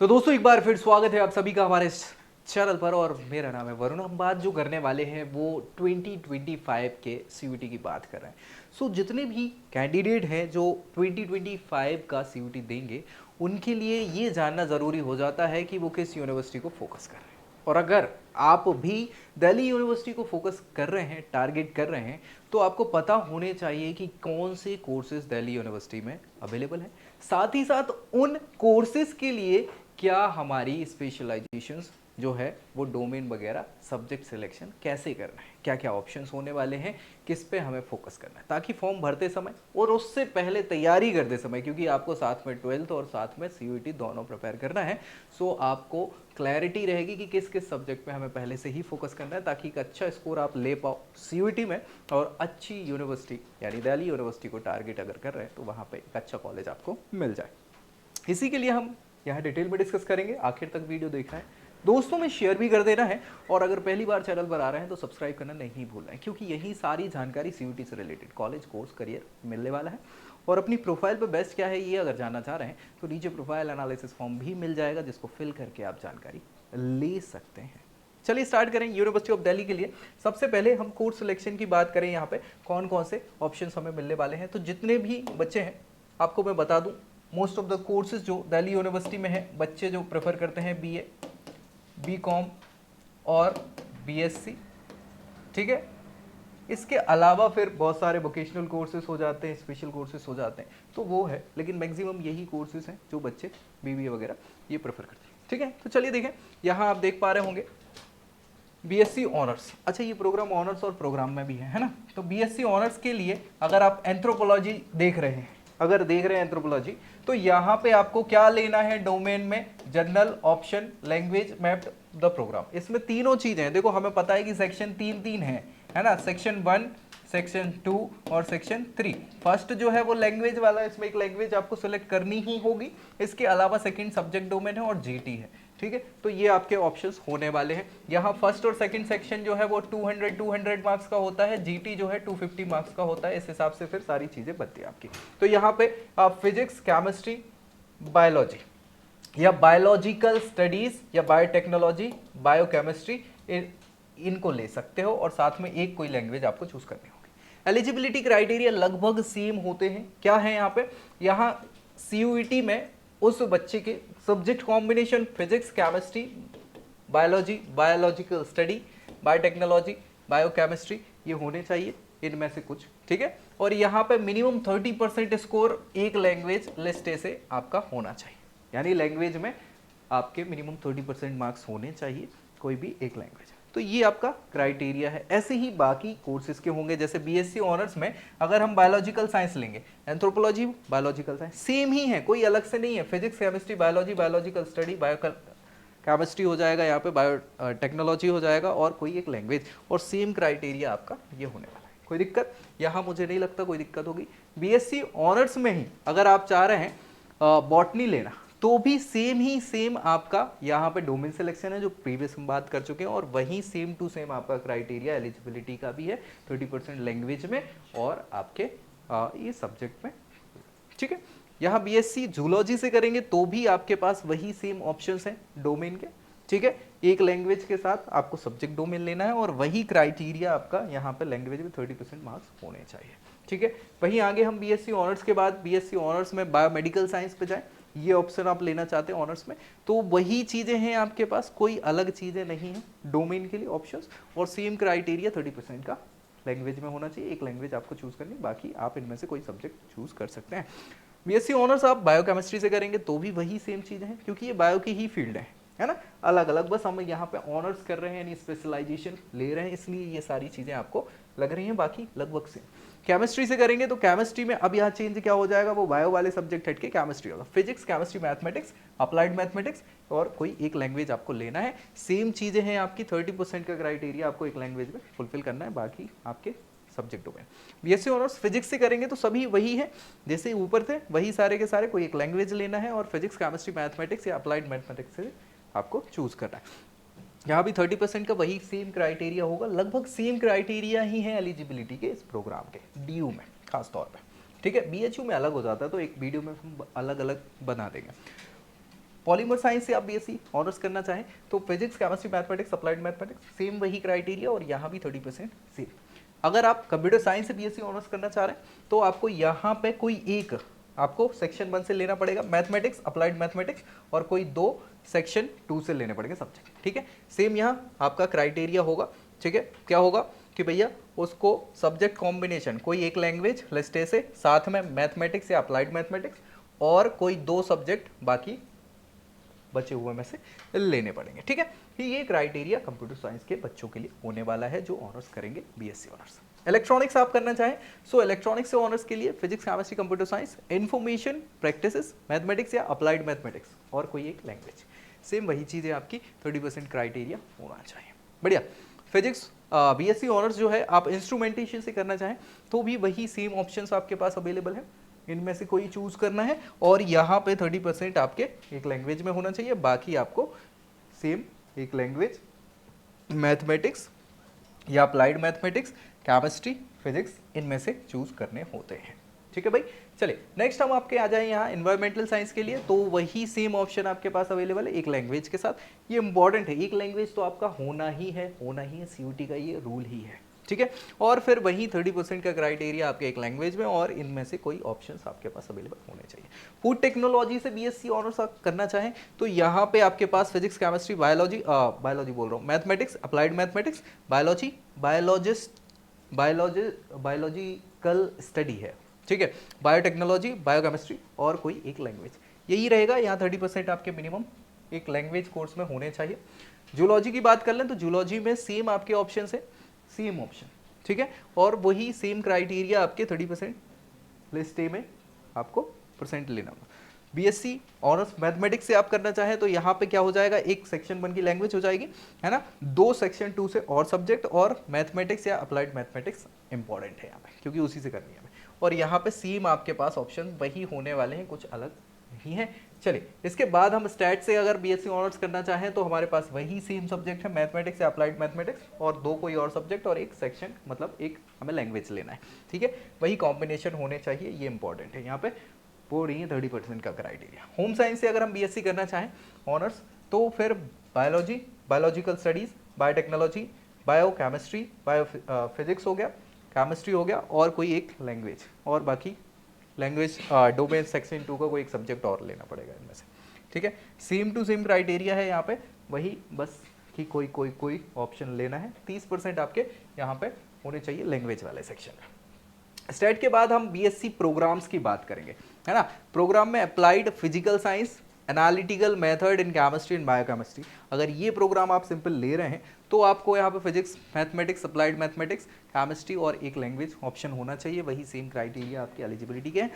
तो दोस्तों एक बार फिर स्वागत है आप सभी का हमारे इस चैनल पर। और मेरा नाम है वरुण। हम बात जो करने वाले हैं वो 2025 के सीयूईटी की बात कर रहे हैं। जितने भी कैंडिडेट हैं जो 2025 का सीयूईटी देंगे उनके लिए ये जानना ज़रूरी हो जाता है कि वो किस यूनिवर्सिटी को फोकस कर रहे हैं। और अगर आप भी दिल्ली यूनिवर्सिटी को फोकस कर रहे हैं, टारगेट कर रहे हैं, तो आपको पता होने चाहिए कि कौन से कोर्सेज दिल्ली यूनिवर्सिटी में अवेलेबल है। साथ ही साथ उन कोर्सेज के लिए क्या हमारी स्पेशलाइजेशंस जो है वो डोमेन वगैरह सब्जेक्ट सिलेक्शन कैसे करना है, क्या क्या ऑप्शंस होने वाले हैं, किस पे हमें फोकस करना है, ताकि फॉर्म भरते समय और उससे पहले तैयारी करते समय, क्योंकि आपको साथ में 12th और साथ में सीयूईटी दोनों प्रिपेयर करना है। आपको क्लैरिटी रहेगी कि किस किस सब्जेक्ट पे हमें पहले से ही फोकस करना है, ताकि एक अच्छा स्कोर आप ले पाओ सीयूईटी में और अच्छी यूनिवर्सिटी यानी दिल्ली यूनिवर्सिटी को टारगेट अगर कर रहे हैं तो वहाँ पे एक अच्छा कॉलेज आपको मिल जाए। इसी के लिए हम यहाँ डिटेल में डिस्कस करेंगे। आखिर तक वीडियो देखना है, दोस्तों में शेयर भी कर देना है, और अगर पहली बार चैनल पर आ रहे हैं तो सब्सक्राइब करना नहीं भूलना है, क्योंकि यही सारी जानकारी सीयूईटी से रिलेटेड कॉलेज, कोर्स, करियर मिलने वाला है। और अपनी प्रोफाइल पे बेस्ट क्या है ये अगर जानना चाह रहे हैं तो नीचे प्रोफाइल एनालिसिस फॉर्म भी मिल जाएगा, जिसको फिल करके आप जानकारी ले सकते हैं। चलिए स्टार्ट करें। यूनिवर्सिटी ऑफ दिल्ली के लिए सबसे पहले हम कोर्स सिलेक्शन की बात करें, यहाँ पे कौन कौन से ऑप्शंस हमें मिलने वाले हैं। तो जितने भी बच्चे हैं आपको मैं बता दूं, मोस्ट ऑफ द कोर्सेज जो दिल्ली यूनिवर्सिटी में है, बच्चे जो प्रेफर करते हैं बीए, बीकॉम और बीएससी, ठीक है। इसके अलावा फिर बहुत सारे वोकेशनल कोर्सेज हो जाते हैं, स्पेशल कोर्सेज हो जाते हैं, तो वो है, लेकिन मैक्सिमम यही कोर्सेज हैं जो बच्चे बीबीए वगैरह ये प्रेफर करते हैं, ठीक है। तो चलिए देखें, यहाँ आप देख पा रहे होंगे बीएससी ऑनर्स। अच्छा, ये प्रोग्राम ऑनर्स और प्रोग्राम में भी है ना। तो बीएससी ऑनर्स के लिए अगर आप एंथ्रोपोलॉजी देख रहे हैं, अगर देख रहे हैं एंथ्रोपोलॉजी, तो यहाँ पे आपको क्या लेना है डोमेन में, general, option, language, mapped the program. इसमें तीनों चीजें हैं। देखो हमें पता है कि सेक्शन तीन तीन है ना, सेक्शन 1, सेक्शन 2 और सेक्शन 3। फर्स्ट जो है वो लैंग्वेज वाला, इसमें एक लैंग्वेज आपको सेलेक्ट करनी ही होगी। इसके अलावा सेकंड सब्जेक्ट डोमेन है और जीटी है, ठीक है। तो ये आपके ऑप्शंस होने वाले हैं। यहाँ फर्स्ट और सेकंड सेक्शन जो है वो 200 मार्क्स का होता है, जीटी जो है 250 मार्क्स का होता है। इस हिसाब से फिर सारी चीजें बनती है आपकी। तो यहाँ पे आप फिजिक्स, केमिस्ट्री, बायोलॉजी या बायोलॉजिकल स्टडीज या बायोटेक्नोलॉजी, बायोकेमिस्ट्री इनको ले सकते हो, और साथ में एक कोई लैंग्वेज आपको चूज करनी होगी। एलिजिबिलिटी क्राइटेरिया लगभग सेम होते हैं। क्या है यहाँ पे, यहाँ सीयूईटी में उस बच्चे के subject combination physics, chemistry, biology, biological study, biotechnology, biochemistry ये होने चाहिए इनमें से कुछ, ठीक है। और यहाँ पे मिनिमम 30% स्कोर एक लैंग्वेज लिस्ट से आपका होना चाहिए, यानी लैंग्वेज में आपके मिनिमम 30% मार्क्स होने चाहिए, कोई भी एक लैंग्वेज। तो ये आपका क्राइटेरिया है। ऐसे ही बाकी कोर्सेज के होंगे, जैसे बीएससी ऑनर्स में अगर हम बायोलॉजिकल साइंस लेंगे, एंथ्रोपोलॉजी, बायोलॉजिकल साइंस सेम ही है, कोई अलग से नहीं है। Physics, chemistry, biology, biological study, chemistry हो जाएगा, यहाँ पे बायो टेक्नोलॉजी हो जाएगा, और कोई एक लैंग्वेज, और सेम क्राइटेरिया आपका ये होने वाला है। कोई दिक्कत यहाँ मुझे नहीं लगता कोई दिक्कत होगी। बीएससी ऑनर्स में ही अगर आप चाह रहे हैं बॉटनी लेना, तो भी सेम ही सेम आपका यहाँ पे डोमेन सिलेक्शन है जो प्रीवियस हम बात कर चुके हैं, और वही सेम टू सेम आपका क्राइटेरिया एलिजिबिलिटी का भी है, 30% लैंग्वेज में और आपके ये सब्जेक्ट में, ठीक है। यहाँ बीएससी जूलॉजी से करेंगे तो भी आपके पास वही सेम ऑप्शंस हैं डोमेन के, ठीक है। एक लैंग्वेज के साथ आपको सब्जेक्ट डोमेन लेना है, और वही क्राइटेरिया आपका यहाँ पे लैंग्वेज में 30% मार्क्स होने चाहिए, ठीक है। वहीं आगे हम बीएससी ऑनर्स के बाद बीएससी ऑनर्स में बायोमेडिकल साइंस पे जाएं, ये ऑप्शन आप लेना चाहते हैं ऑनर्स में, तो वही चीजें हैं आपके पास, कोई अलग चीजें नहीं है डोमेन के लिए ऑप्शंस, और सेम क्राइटेरिया 30% का लैंग्वेज में होना चाहिए। एक लैंग्वेज आपको चूज करनी, बाकी आप इनमें से कोई सब्जेक्ट चूज कर सकते हैं। बीएससी ऑनर्स आप बायोकेमिस्ट्री से करेंगे तो भी वही सेम चीज़ है, क्योंकि ये बायो की ही फील्ड है ना, अलग अलग, बस हम यहाँ पे ऑनर्स कर रहे हैं यानी स्पेशलाइजेशन ले रहे हैं, इसलिए ये सारी चीज़ें आपको लग रही हैं, बाकी लगभग सेम। केमिस्ट्री से करेंगे तो केमिस्ट्री में अब यहाँ चेंज क्या हो जाएगा, वो बायो वाले सब्जेक्ट हट के केमिस्ट्री होगा, physics, chemistry, mathematics, applied mathematics, और कोई एक लैंग्वेज आपको लेना है। सेम चीज़ें हैं आपकी, 30% का क्राइटेरिया आपको एक लैंग्वेज में फुलफिल करना है, बाकी आपके subject domain. BSc honours physics से करेंगे तो सभी वही है जैसे ऊपर थे, वही सारे के सारे, कोई एक लैंग्वेज लेना है, और फिजिक्स, केमिस्ट्री, मैथमेटिक्स या अप्लाइड मैथमेटिक्स से आपको चूज करना है। यहाँ भी 30% का वही सेम क्राइटेरिया होगा, लगभग सेम क्राइटेरिया ही है एलिजिबिलिटी के इस प्रोग्राम के, डीयू में खास तौर पे, ठीक है। बीएचयू में अलग हो जाता है, तो एक वीडियो में हम अलग अलग बना देंगे। पॉलीमर साइंस से आप बीएससी ऑनर्स करना चाहें तो physics, chemistry, mathematics, applied mathematics, same वही क्राइटेरिया और यहाँ भी 30% सेम। अगर आप कंप्यूटर साइंस से बीएससी ऑनर्स करना चाह रहे हैं तो आपको यहाँ पे कोई एक आपको सेक्शन 1 से लेना पड़ेगा मैथमेटिक्स, अप्लाइड मैथमेटिक्स, और कोई 2 सेक्शन 2 से लेने पड़ेंगे सब्जेक्ट, ठीक है। सेम यहाँ आपका क्राइटेरिया होगा, ठीक है। क्या होगा कि भैया उसको सब्जेक्ट कॉम्बिनेशन कोई एक लैंग्वेज लिस्टे से, साथ में मैथमेटिक्स या अप्लाइड मैथमेटिक्स, और कोई 2 सब्जेक्ट बाकी बचे हुए में से लेने पड़ेंगे, ठीक है। ये क्राइटेरिया कंप्यूटर साइंस के बच्चों के लिए होने वाला है जो ऑनर्स करेंगे बीएससी ऑनर्स। इलेक्ट्रॉनिक्स आप करना चाहें सो इलेक्ट्रॉनिक्स से ऑनर्स के लिए physics, chemistry, computer science, information practices, mathematics या अप्लाइड मैथमेटिक्स, और कोई एक लैंग्वेज। सेम वही चीज़ें आपकी 30% क्राइटेरिया होना चाहिए। बढ़िया। फिजिक्स बीएससी ऑनर्स जो है आप इंस्ट्रूमेंटेशन से करना चाहें तो भी वही सेम ऑप्शंस आपके पास अवेलेबल है, इनमें से कोई चूज करना है, और यहाँ पे 30% आपके एक लैंग्वेज में होना चाहिए, बाकी आपको सेम एक लैंग्वेज, मैथमेटिक्स या अप्लाइड मैथमेटिक्स, केमिस्ट्री, फिजिक्स, इनमें से चूज करने होते हैं, ठीक है भाई। चलिए नेक्स्ट हम आपके आ जाए यहाँ एनवायरमेंटल साइंस के लिए, तो वही सेम ऑप्शन आपके पास अवेलेबल है एक लैंग्वेज के साथ। ये इंपॉर्टेंट है, एक लैंग्वेज तो आपका होना ही है सीयूटी का ये रूल ही है, ठीक है। और फिर वही 30% का क्राइटेरिया आपके एक लैंग्वेज में, और इनमें से कोई ऑप्शंस आपके पास अवेलेबल होने चाहिए। फूड टेक्नोलॉजी से बीएससी ऑनर्स आप करना चाहें तो यहाँ पे आपके पास फिजिक्स, केमिस्ट्री, बायोलॉजी बोल रहा हूँ, mathematics, applied mathematics, biological study है, ठीक है, बायोटेक्नोलॉजी, बायोकेमिस्ट्री, और कोई एक लैंग्वेज, यही रहेगा। यहाँ 30% आपके मिनिमम एक लैंग्वेज कोर्स में होने चाहिए। जूलॉजी की बात कर लें तो जूलॉजी में सेम आपके ऑप्शन है, सेम ऑप्शन, ठीक है, और वही सेम क्राइटेरिया आपके 30% लिस्ट ए में आपको परसेंट लेना होगा। बीएससी ऑनर्स मैथमेटिक्स से आप करना चाहें तो यहाँ पे क्या हो जाएगा, एक सेक्शन 1 की लैंग्वेज हो जाएगी, है ना, 2 सेक्शन 2 से और सब्जेक्ट, और मैथमेटिक्स या अप्लाइड मैथमेटिक्स इंपॉर्टेंट है यहाँ पे क्योंकि उसी से करनी है हमें, और यहाँ पे सेम आपके पास ऑप्शन वही होने वाले हैं, कुछ अलग नहीं है। चलिए इसके बाद हम स्टैट से अगर बीएससी ऑनर्स करना चाहें तो हमारे पास वही सेम सब्जेक्ट है, मैथमेटिक्स या अप्लाइड मैथमेटिक्स, और 2 कोई और सब्जेक्ट और एक सेक्शन, मतलब एक हमें लैंग्वेज लेना है, ठीक है। वही कॉम्बिनेशन होने चाहिए, ये इंपॉर्टेंट है यहाँ पे, वो रही है 30% का क्राइटेरिया। होम साइंस से अगर हम बीएससी करना चाहें ऑनर्स तो फिर biology, biological studies, biotechnology, biochemistry, biophysics हो गया, केमिस्ट्री हो गया, और कोई एक लैंग्वेज, और बाकी लैंग्वेज डोमेन सेक्शन 2 का कोई एक सब्जेक्ट और लेना पड़ेगा इनमें से, ठीक है। सेम टू सेम क्राइटेरिया है यहाँ पे, वही बस कि कोई ऑप्शन लेना है। 30% आपके यहाँ पे होने चाहिए लैंग्वेज वाले सेक्शन में। स्टेट के बाद हम बीएससी प्रोग्राम्स की बात करेंगे, है ना। प्रोग्राम में applied physical science, analytical method in chemistry and biochemistry, अगर ये प्रोग्राम आप सिंपल ले रहे हैं तो आपको यहाँ पे physics, mathematics, applied mathematics, chemistry और एक लैंग्वेज ऑप्शन होना चाहिए, वही सेम क्राइटेरिया आपकी एलिजिबिलिटी के हैं।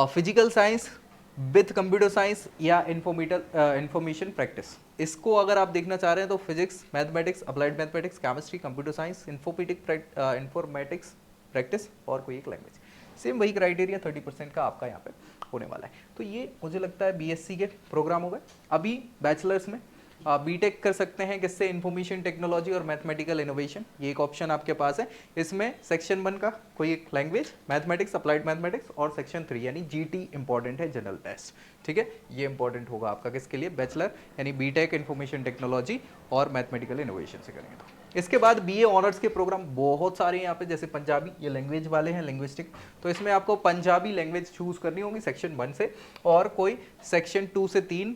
Physical science with computer science या इंफॉर्मेशन प्रैक्टिस, इसको अगर आप देखना चाह रहे हैं तो physics, mathematics, applied mathematics, chemistry, computer science, informatics practice, और कोई एक लैंग्वेज, सेम वही क्राइटेरिया 30% का आपका यहाँ पे होने वाला है। तो ये मुझे लगता है बीएससी के प्रोग्राम हो गए। अभी बैचलर्स में बीटेक कर सकते हैं किससे, इंफॉर्मेशन टेक्नोलॉजी और मैथमेटिकल इनोवेशन, ये एक ऑप्शन आपके पास है। इसमें सेक्शन 1 का कोई एक लैंग्वेज, मैथमेटिक्स, अप्लाइड मैथमेटिक्स, और सेक्शन 3 यानी जीटी इंपॉर्टेंट है, जनरल टेस्ट, ठीक है। ये इंपॉर्टेंट होगा आपका किसके लिए, बैचलर यानी बीटेक इंफॉर्मेशन टेक्नोलॉजी और मैथमेटिकल इनोवेशन से करेंगे तो। इसके बाद बीए ऑनर्स के प्रोग्राम बहुत सारे हैं यहाँ पे, जैसे पंजाबी, ये लैंग्वेज वाले हैं, लिंग्विस्टिक, तो इसमें आपको पंजाबी लैंग्वेज चूज करनी होगी सेक्शन 1 से, और कोई सेक्शन 2 से 3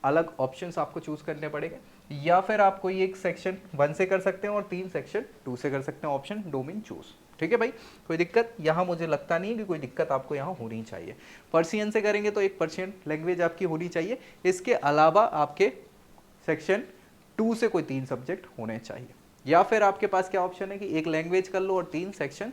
अलग ऑप्शंस आपको चूज करने पड़ेंगे, या फिर आप कोई एक सेक्शन 1 से कर सकते हैं और 3 सेक्शन 2 से कर सकते हैं, ऑप्शन डोमेन चूज, ठीक है भाई। कोई दिक्कत यहाँ मुझे लगता नहीं है कि कोई दिक्कत आपको यहाँ होनी चाहिए। पर्शियन से करेंगे तो एक पर्शियन लैंग्वेज आपकी होनी चाहिए, इसके अलावा आपके सेक्शन 2 से कोई 3 सब्जेक्ट होने चाहिए, या फिर आपके पास क्या ऑप्शन है कि एक लैंग्वेज कर लो और 3 सेक्शन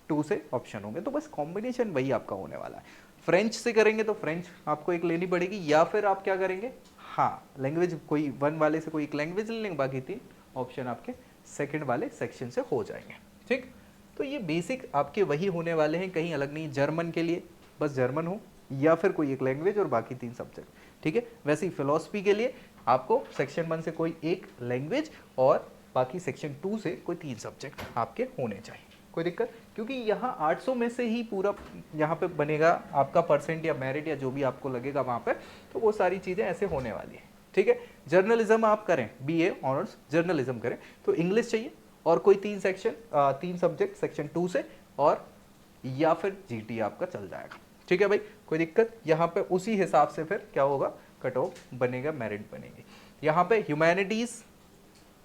2 से ऑप्शन होंगे, तो बस कॉम्बिनेशन वही आपका होने वाला है। फ्रेंच से करेंगे तो फ्रेंच आपको एक लेनी पड़ेगी, या फिर आप क्या करेंगे, हाँ लैंग्वेज कोई 1 वाले से कोई एक लैंग्वेज ले लेंगे, बाकी 3 ऑप्शन आपके सेकंड वाले सेक्शन से हो जाएंगे, ठीक। तो ये बेसिक आपके वही होने वाले हैं, कहीं अलग नहीं। जर्मन के लिए बस जर्मन हो, या फिर कोई एक लैंग्वेज और बाकी 3 सब्जेक्ट, ठीक है। वैसे ही फिलोसफी के लिए आपको सेक्शन 1 से कोई एक लैंग्वेज और बाकी सेक्शन 2 से कोई 3 सब्जेक्ट आपके होने चाहिए। कोई दिक्कत? क्योंकि यहाँ 800 में से ही पूरा यहाँ पे बनेगा आपका परसेंट या मेरिट या जो भी आपको लगेगा वहाँ पे, तो वो सारी चीज़ें ऐसे होने वाली है, ठीक है। जर्नलिज्म आप करें, बीए ऑनर्स जर्नलिज्म करें, तो इंग्लिश चाहिए और कोई 3 सब्जेक्ट सेक्शन 2 से, और या फिर जीटी आपका चल जाएगा, ठीक है भाई, कोई दिक्कत? यहाँ पे उसी हिसाब से फिर क्या होगा, कट ऑफ बनेगा, मेरिट बनेगी। यहाँ पे ह्यूमैनिटीज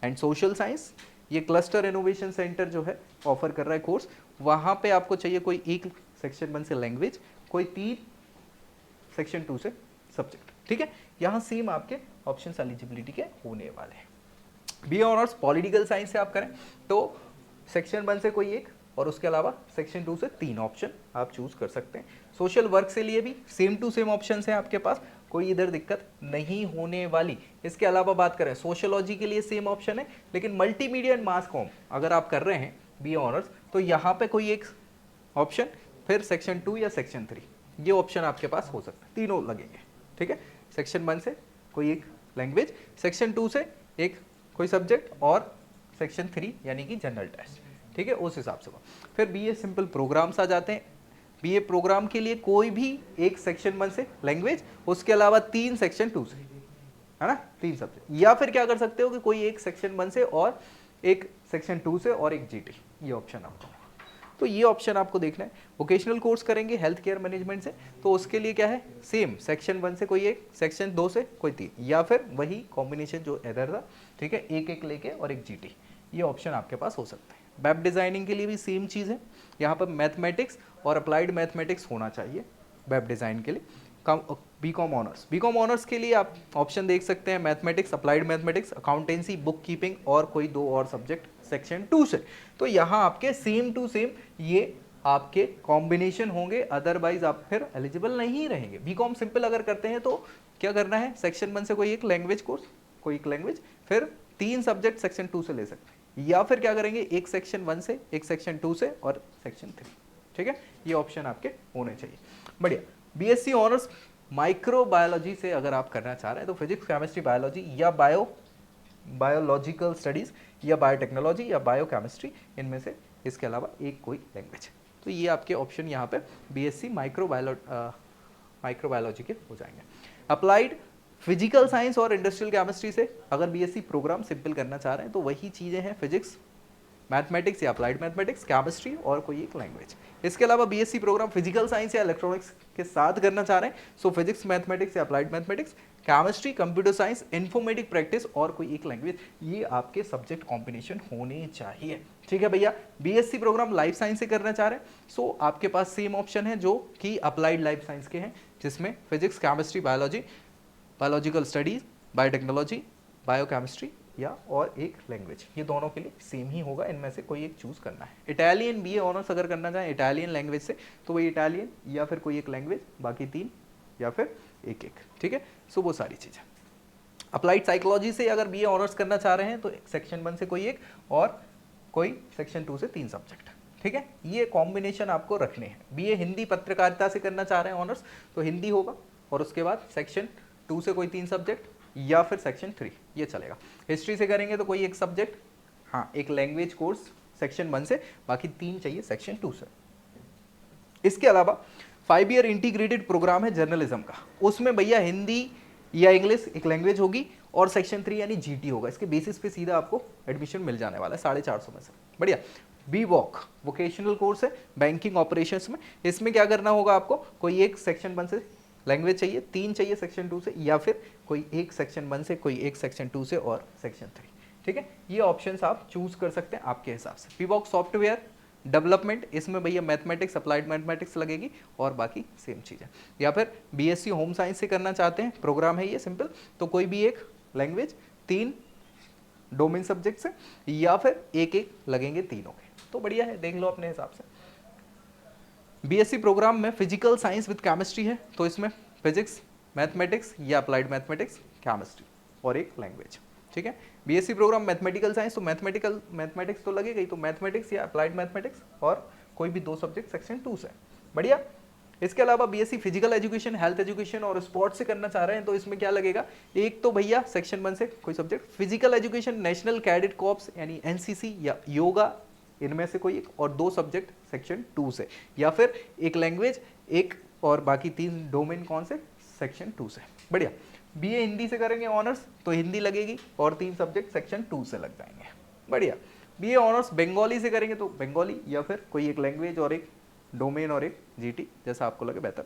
एंड सोशल साइंस, ये क्लस्टर इनोवेशन सेंटर जो है ऑफर कर रहा है कोर्स, वहाँ पे आपको चाहिए कोई एक सेक्शन 1 से लैंग्वेज, कोई 3 सेक्शन 2 से सब्जेक्ट, ठीक है। यहाँ सेम आपके ऑप्शंस एलिजिबिलिटी के होने वाले हैं। बी ऑनर्स पॉलिटिकल साइंस से आप करें तो सेक्शन 1 से कोई एक, और उसके अलावा सेक्शन 2 से 3 ऑप्शन आप चूज कर सकते हैं। सोशल वर्क से लिए भी सेम टू सेम ऑप्शन है आपके पास, कोई इधर दिक्कत नहीं होने वाली। इसके अलावा बात करें सोशियोलॉजी के लिए सेम ऑप्शन है, लेकिन मल्टीमीडिया एंड मास कॉम अगर आप कर रहे हैं बी ऑनर्स, तो यहाँ पे कोई एक ऑप्शन, फिर सेक्शन 2 या सेक्शन 3, ये ऑप्शन आपके पास हो सकता है, तीनों लगेंगे, ठीक है। सेक्शन 1 से कोई एक लैंग्वेज, सेक्शन 2 से एक कोई सब्जेक्ट, और सेक्शन 3 यानी कि जनरल टेस्ट, ठीक है, उस हिसाब से। फिर बीए सिंपल प्रोग्राम्स आ जाते हैं। बीए प्रोग्राम के लिए कोई भी एक सेक्शन 1 से लैंग्वेज, उसके अलावा 3 सेक्शन 2 से, है ना, 3 सब्जेक्ट, या फिर क्या कर सकते हो कि कोई एक सेक्शन 1 से और एक सेक्शन 2 से और एक जीटी, ये ऑप्शन आपको, तो ये ऑप्शन आपको देखना है। वोकेशनल कोर्स करेंगे हेल्थ केयर मैनेजमेंट से, तो उसके लिए क्या है, सेम सेक्शन 1 से कोई एक, सेक्शन 2 से कोई 3, या फिर वही कॉम्बिनेशन जो इधर था, ठीक है, एक एक लेके और एक जीटी, ये ऑप्शन आपके पास हो सकता है। वेब डिजाइनिंग के लिए भी सेम चीज़ है, यहाँ पर मैथमेटिक्स और अप्लाइड मैथमेटिक्स होना चाहिए वेब डिज़ाइन के लिए। बीकॉम ऑनर्स के लिए आप ऑप्शन देख सकते हैं, mathematics, applied mathematics, accountancy, book keeping, और कोई 2 और सब्जेक्ट सेक्शन 2 से। तो यहाँ आपके सेम टू सेम ये आपके कॉम्बिनेशन होंगे, अदरवाइज आप फिर एलिजिबल नहीं रहेंगे। बीकॉम सिंपल अगर करते हैं तो क्या करना है, सेक्शन 1 से कोई एक लैंग्वेज कोर्स, कोई एक लैंग्वेज, फिर 3 सब्जेक्ट सेक्शन 2 से ले सकते हैं, या फिर क्या करेंगे, एक सेक्शन 1 से, एक सेक्शन 2 से और सेक्शन 3, ठीक है, ये ऑप्शन आपके होने चाहिए। बढ़िया। बीएससी ऑनर्स माइक्रोबायोलॉजी से अगर आप करना चाह रहे हैं तो फिजिक्स, केमिस्ट्री, बायोलॉजी, या बायोलॉजिकल स्टडीज, या बायोटेक्नोलॉजी, या बायोकेमिस्ट्री, इनमें से इसके अलावा एक कोई लैंग्वेज, तो ये आपके ऑप्शन यहाँ पे बीएससी माइक्रोबायोलॉजी के हो जाएंगे। अप्लाइड फिजिकल साइंस और इंडस्ट्रियल केमिस्ट्री से अगर बीएससी प्रोग्राम सिंपल करना चाह रहे हैं तो वही चीज़ें हैं, फिजिक्स, मैथमेटिक्स या अप्लाइड मैथमेटिक्स, केमिस्ट्री और कोई एक लैंग्वेज। इसके अलावा बीएससी प्रोग्राम फिजिकल साइंस या इलेक्ट्रॉनिक्स के साथ करना चाह रहे हैं, सो फिजिक्स, मैथमेटिक्स या applied mathematics, chemistry, computer science, informatic practice और कोई एक लैंग्वेज, ये आपके सब्जेक्ट कॉम्बिनेशन होने चाहिए, ठीक है भैया। बीएससी प्रोग्राम लाइफ साइंस से करना चाह रहे हैं, सो आपके पास सेम ऑप्शन है जो कि अप्लाइड लाइफ साइंस के हैं, जिसमें physics, chemistry, biology, biological studies, biotechnology, biochemistry या और एक लैंग्वेज, ये दोनों के लिए सेम ही होगा, इनमें से कोई एक चूज करना है। इटालियन बीए ऑनर्स अगर करना चाहें इटालियन लैंग्वेज से, तो वही इटालियन या फिर कोई एक लैंग्वेज, बाकी 3 या फिर एक, ठीक है, सो वो सारी चीज़ें। अप्लाइड साइकोलॉजी से अगर बीए ऑनर्स करना चाह रहे हैं तो सेक्शन 1 से कोई एक और कोई सेक्शन 2 से 3 सब्जेक्ट, ठीक है, ये कॉम्बिनेशन आपको रखने हैं। बीए हिंदी पत्रकारिता से करना चाह रहे हैं ऑनर्स, तो हिंदी होगा, और उसके बाद सेक्शन 2 से कोई 3 सब्जेक्ट या फिर सेक्शन 3, ये चलेगा। हिस्ट्री से करेंगे तो कोई एक सब्जेक्ट, हाँ, एक लैंग्वेज कोर्स सेक्शन 1 से, बाकी 3 चाहिए सेक्शन 2 से। इसके अलावा 5 ईयर इंटीग्रेटेड प्रोग्राम है जर्नलिज्म का, उसमें भैया हिंदी या इंग्लिश एक लैंग्वेज होगी और सेक्शन 3 यानी जीटी होगा, इसके बेसिस पे सीधा आपको एडमिशन मिल जाने वाला है 450 में से। बढ़िया। बी वॉक वोकेशनल कोर्स है बैंकिंग ऑपरेशंस में, इसमें क्या करना होगा आपको, कोई एक सेक्शन 1 से लैंग्वेज चाहिए, 3 चाहिए सेक्शन 2 से, या फिर कोई एक सेक्शन 1 से, कोई एक सेक्शन 2 से और सेक्शन 3, ठीक है, ये ऑप्शंस आप चूज कर सकते हैं आपके हिसाब से। पीवॉक सॉफ्टवेयर डेवलपमेंट, इसमें भैया मैथमेटिक्स, अप्लाइड मैथमेटिक्स लगेगी और बाकी सेम चीज़ है। या फिर बीएससी होम साइंस से करना चाहते हैं, प्रोग्राम है ये सिंपल, तो कोई भी एक लैंग्वेज, 3 डोमेन सब्जेक्ट से, या फिर एक एक लगेंगे तीनों के, तो बढ़िया है, देख लो अपने हिसाब से। बीएससी प्रोग्राम में फिजिकल साइंस विद केमिस्ट्री है, तो इसमें फिजिक्स, मैथमेटिक्स या अप्लाइड मैथमेटिक्स, केमिस्ट्री और एक लैंग्वेज, ठीक है। बीएससी प्रोग्राम मैथमेटिकल साइंस, तो मैथमेटिक्स तो लगेगा ही, तो मैथमेटिक्स या अप्लाइड मैथमेटिक्स और कोई भी 2 सब्जेक्ट सेक्शन 2 से, बढ़िया। इसके अलावा BSc physical education, health education और स्पोर्ट्स से करना चाह रहे हैं, तो इसमें क्या लगेगा, एक तो भैया सेक्शन 1 से कोई subject physical education, national cadet corps यानी एनसीसी या योगा इनमें से कोई एक, और 2 सब्जेक्ट सेक्शन 2 से, या फिर एक लैंग्वेज, एक और बाकी 3 डोमेन कौन से, सेक्शन 2 से। बढ़िया। बीए हिंदी से करेंगे ऑनर्स तो हिंदी लगेगी और 3 सब्जेक्ट सेक्शन 2 से लग जाएंगे। बढ़िया। बीए ऑनर्स बंगाली से करेंगे तो बंगाली या फिर कोई एक लैंग्वेज और एक डोमेन और एक जीटी, जैसा आपको लगे बेहतर।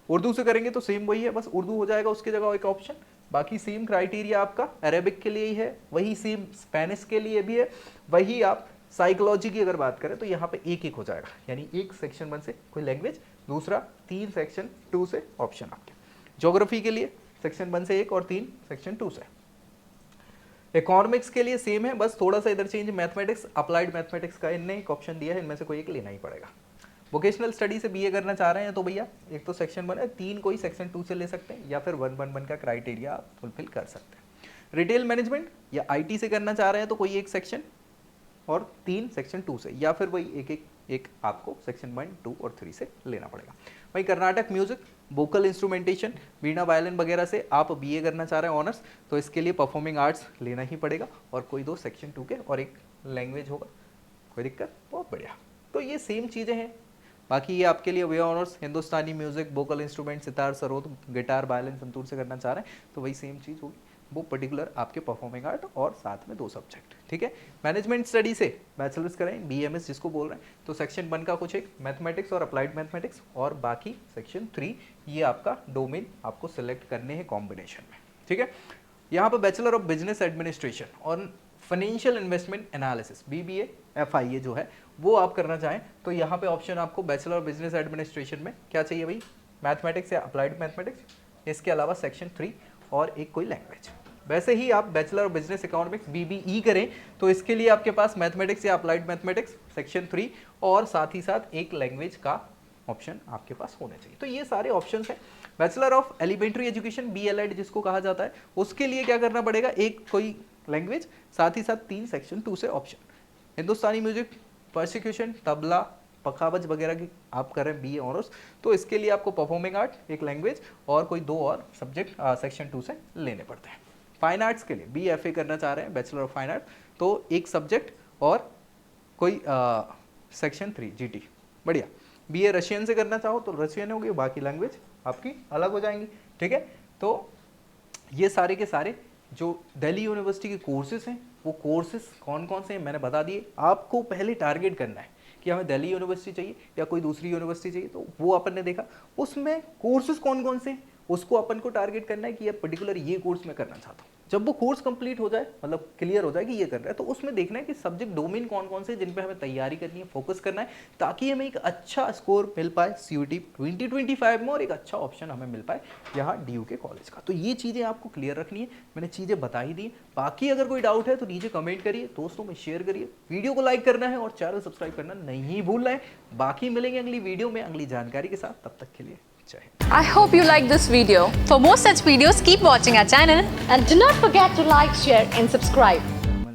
उर्दू से करेंगे तो सेम वही है, बस उर्दू हो जाएगा उसकी जगह एक ऑप्शन। बाकी सेम क्राइटेरिया आपका अरेबिक के लिए ही है, वही सेम स्पेनिश के लिए भी है, वही आप साइकोलॉजी की अगर बात करें तो यहाँ पे एक एक हो जाएगा, यानी एक सेक्शन 1 से कोई लैंग्वेज, दूसरा 3 सेक्शन 2 से ऑप्शन आपके। ज्योग्राफी के लिए सेक्शन 1 से 1 और 3 सेक्शन 2 से। इकोनॉमिक्स के लिए सेम है, बस थोड़ा सा इधर चेंज, मैथमेटिक्स, अप्लाइड मैथमेटिक्स का इनने एक ऑप्शन दिया है, इनमें से कोई एक लेना ही पड़ेगा। वोकेशनल स्टडी से बीए करना चाह रहे हैं तो भैया एक तो सेक्शन 1 है, 3 कोई सेक्शन 2 से ले सकते हैं, या फिर 111 का क्राइटेरिया आप फुलफिल कर सकते हैं। रिटेल मैनेजमेंट या आईटी से करना चाह रहे हैं तो कोई एक सेक्शन और 3 सेक्शन 2 से, या फिर वही एक आपको सेक्शन 1, 2 और 3 से लेना पड़ेगा। वही कर्नाटक म्यूजिक, वोकल इंस्ट्रूमेंटेशन, वीणा वायलिन वगैरह से आप बीए करना चाह रहे हैं ऑनर्स, तो इसके लिए परफॉर्मिंग आर्ट्स लेना ही पड़ेगा, और कोई 2 सेक्शन 2 के और एक लैंग्वेज होगा। कोई दिक्कत? बहुत बढ़िया। तो ये सेम चीज़ें हैं। बाकी ये आपके लिए वे honours Hindustani music, vocal instrument, sitar, sarod, guitar, violin, santoor से करना चाह रहे हैं तो वही सेम चीज़ होगी, वो पर्टिकुलर आपके परफॉर्मिंग आर्ट और साथ में 2 सब्जेक्ट। ठीक है। मैनेजमेंट स्टडी से बैचलर्स करें, बीएमएस जिसको बोल रहे हैं, तो सेक्शन 1 का कुछ एक मैथमेटिक्स और अप्लाइड मैथमेटिक्स, और बाकी सेक्शन 3 ये आपका डोमेन आपको सिलेक्ट करने हैं कॉम्बिनेशन में। ठीक है। यहाँ पर बैचलर ऑफ बिजनेस एडमिनिस्ट्रेशन और financial investment analysis, BBA FIA जो है वो आप करना चाहें तो यहाँ पे ऑप्शन आपको बैचलर ऑफ बिजनेस एडमिनिस्ट्रेशन में क्या चाहिए भाई, मैथमेटिक्स या अप्लाइड मैथमेटिक्स, इसके अलावा सेक्शन 3 और एक कोई लैंग्वेज। वैसे ही आप bachelor of business economics BBE करें तो इसके लिए आपके पास मैथमेटिक्स या अप्लाइड मैथमेटिक्स सेक्शन 3 और साथ ही साथ एक लैंग्वेज का ऑप्शन आपके पास होने चाहिए। तो ये सारे ऑप्शंस हैं। Bachelor of elementary education BElEd जिसको कहा जाता है, उसके लिए क्या करना पड़ेगा, एक कोई लैंग्वेज, साथ ही साथ 3 सेक्शन 2 से ऑप्शन। हिंदुस्तानी म्यूजिक, परसिक्यूशन, तबला, पखावज वगैरह की आप करें बीए ऑनर्स तो इसके लिए आपको परफॉर्मिंग आर्ट, एक लैंग्वेज और कोई 2 और सब्जेक्ट सेक्शन 2 से लेने पड़ते हैं। फाइन आर्ट्स के लिए बीएफए करना चाह रहे हैं, बैचलर ऑफ फाइन आर्ट, तो एक सब्जेक्ट और कोई सेक्शन 3 जीटी। बढ़िया। बीए रशियन से करना चाहो तो रशियन होगी, बाकी लैंग्वेज आपकी अलग हो जाएंगी। ठीक है। तो ये सारे के सारे जो दिल्ली यूनिवर्सिटी के कोर्सेज हैं वो कोर्सेज कौन कौन से हैं मैंने बता दिए। आपको पहले टारगेट करना है कि हमें दिल्ली यूनिवर्सिटी चाहिए या कोई दूसरी यूनिवर्सिटी चाहिए, तो वो अपन ने देखा उसमें कोर्सेज कौन कौन से हैं उसको अपन को टारगेट करना है कि ये पर्टिकुलर ये कोर्स मैं करना चाहता हूँ। जब वो कोर्स कंप्लीट हो जाए, मतलब क्लियर हो जाए कि ये कर रहा है, तो उसमें देखना है कि सब्जेक्ट डोमेन कौन कौन से जिन पे हमें तैयारी करनी है, फोकस करना है, ताकि हमें एक अच्छा स्कोर मिल पाए सीयूटी 2025 में और एक अच्छा ऑप्शन हमें मिल पाए यहाँ डीयू के कॉलेज का। तो ये चीज़ें आपको क्लियर रखनी है, मैंने चीज़ें बता ही दी। बाकी अगर कोई डाउट है तो नीचे कमेंट करिए, दोस्तों में शेयर करिए, वीडियो को लाइक करना है और चैनल सब्सक्राइब करना नहीं भूलना है। बाकी मिलेंगे अगली वीडियो में अगली जानकारी के साथ, तब तक के लिए जय Hind. I hope you like this video. For more such videos, keep watching our channel. And do not forget to like, share and subscribe.